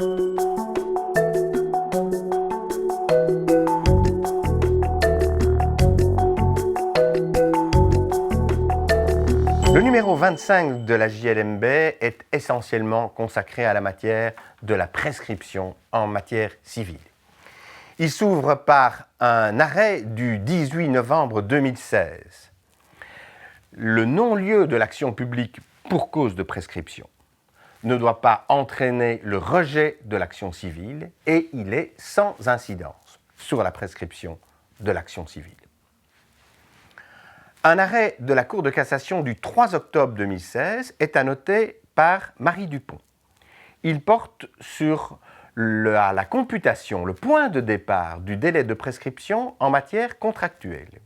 Le numéro 25 de la JLMB est essentiellement consacré à la matière de la prescription en matière civile. Il s'ouvre par un arrêt du 18 novembre 2016. Le non-lieu de l'action publique pour cause de prescription ne doit pas entraîner le rejet de l'action civile et il est sans incidence sur la prescription de l'action civile. Un arrêt de la Cour de cassation du 3 octobre 2016 est annoté par Marie Dupont. Il porte sur la computation, le point de départ du délai de prescription en matière contractuelle.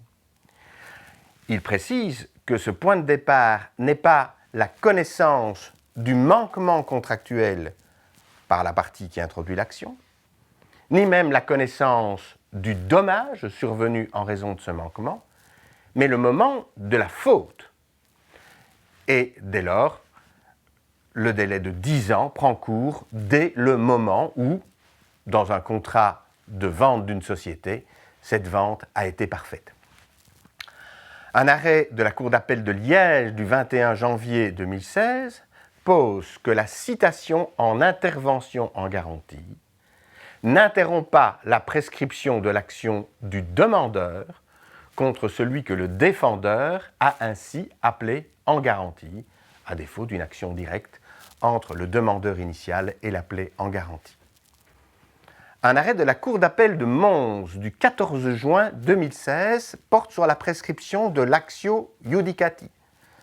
Il précise que ce point de départ n'est pas la connaissance du manquement contractuel par la partie qui introduit l'action, ni même la connaissance du dommage survenu en raison de ce manquement, mais le moment de la faute. Et dès lors, le délai de 10 ans prend cours dès le moment où, dans un contrat de vente d'une société, cette vente a été parfaite. Un arrêt de la Cour d'appel de Liège du 21 janvier 2016 pose que la citation en intervention en garantie n'interrompt pas la prescription de l'action du demandeur contre celui que le défendeur a ainsi appelé en garantie, à défaut d'une action directe entre le demandeur initial et l'appelé en garantie. Un arrêt de la Cour d'appel de Mons du 14 juin 2016 porte sur la prescription de l'actio iudicati,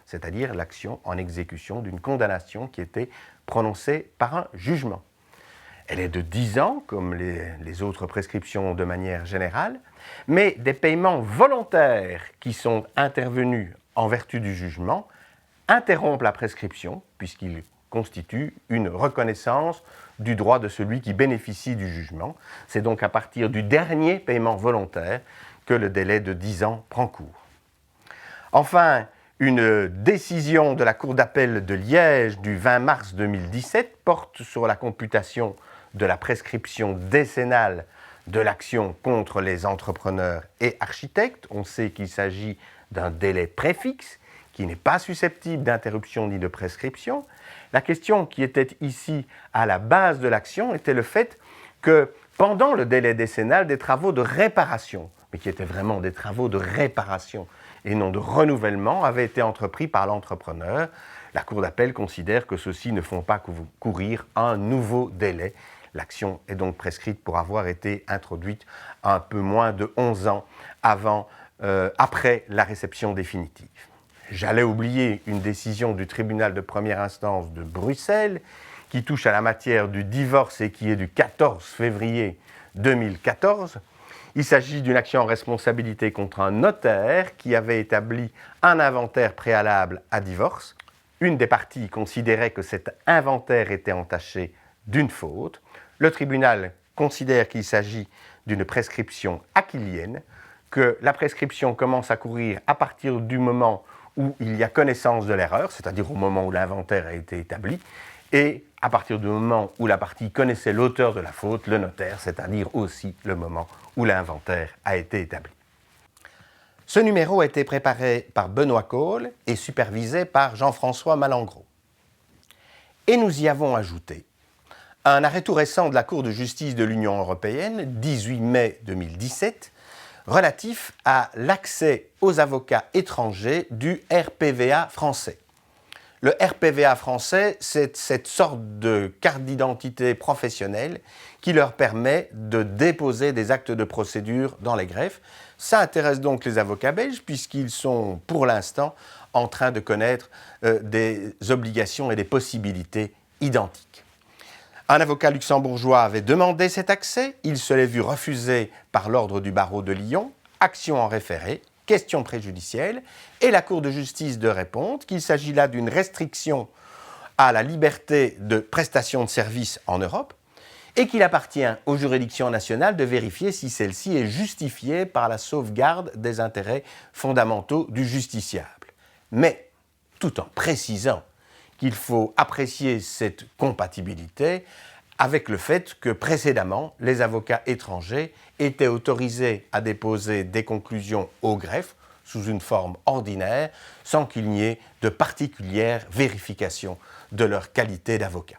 c'est-à-dire l'action en exécution d'une condamnation qui était prononcée par un jugement. Elle est de 10 ans, comme les autres prescriptions de manière générale, mais des paiements volontaires qui sont intervenus en vertu du jugement interrompent la prescription, puisqu'ils constituent une reconnaissance du droit de celui qui bénéficie du jugement. C'est donc à partir du dernier paiement volontaire que le délai de 10 ans prend cours. Enfin, une décision de la Cour d'appel de Liège du 20 mars 2017 porte sur la computation de la prescription décennale de l'action contre les entrepreneurs et architectes. On sait qu'il s'agit d'un délai préfixe qui n'est pas susceptible d'interruption ni de prescription. La question qui était ici à la base de l'action était le fait que pendant le délai décennal, des travaux de réparation, mais qui étaient vraiment des travaux de réparation et non de renouvellement, avaient été entrepris par l'entrepreneur. La Cour d'appel considère que ceux-ci ne font pas courir un nouveau délai. L'action est donc prescrite pour avoir été introduite un peu moins de 11 ans après la réception définitive. J'allais oublier une décision du tribunal de première instance de Bruxelles qui touche à la matière du divorce et qui est du 14 février 2014. Il s'agit d'une action en responsabilité contre un notaire qui avait établi un inventaire préalable à divorce. Une des parties considérait que cet inventaire était entaché d'une faute. Le tribunal considère qu'il s'agit d'une prescription aquilienne, que la prescription commence à courir à partir du moment où il y a connaissance de l'erreur, c'est-à-dire au moment où l'inventaire a été établi, et à partir du moment où la partie connaissait l'auteur de la faute, le notaire, c'est-à-dire aussi le moment où l'inventaire a été établi. Ce numéro a été préparé par Benoît Cole et supervisé par Jean-François Malengros. Et nous y avons ajouté un arrêt tout récent de la Cour de justice de l'Union européenne, 18 mai 2017, relatif à l'accès aux avocats étrangers du RPVA français. Le RPVA français, c'est cette sorte de carte d'identité professionnelle qui leur permet de déposer des actes de procédure dans les greffes. Ça intéresse donc les avocats belges puisqu'ils sont pour l'instant en train de connaître des obligations et des possibilités identiques. Un avocat luxembourgeois avait demandé cet accès, il se l'est vu refuser par l'ordre du barreau de Lyon, action en référé, question préjudicielle, et la Cour de justice de répondre qu'il s'agit là d'une restriction à la liberté de prestation de services en Europe et qu'il appartient aux juridictions nationales de vérifier si celle-ci est justifiée par la sauvegarde des intérêts fondamentaux du justiciable. Mais, tout en précisant qu'il faut apprécier cette compatibilité avec le fait que précédemment, les avocats étrangers étaient autorisés à déposer des conclusions au greffe sous une forme ordinaire, sans qu'il n'y ait de particulière vérification de leur qualité d'avocat.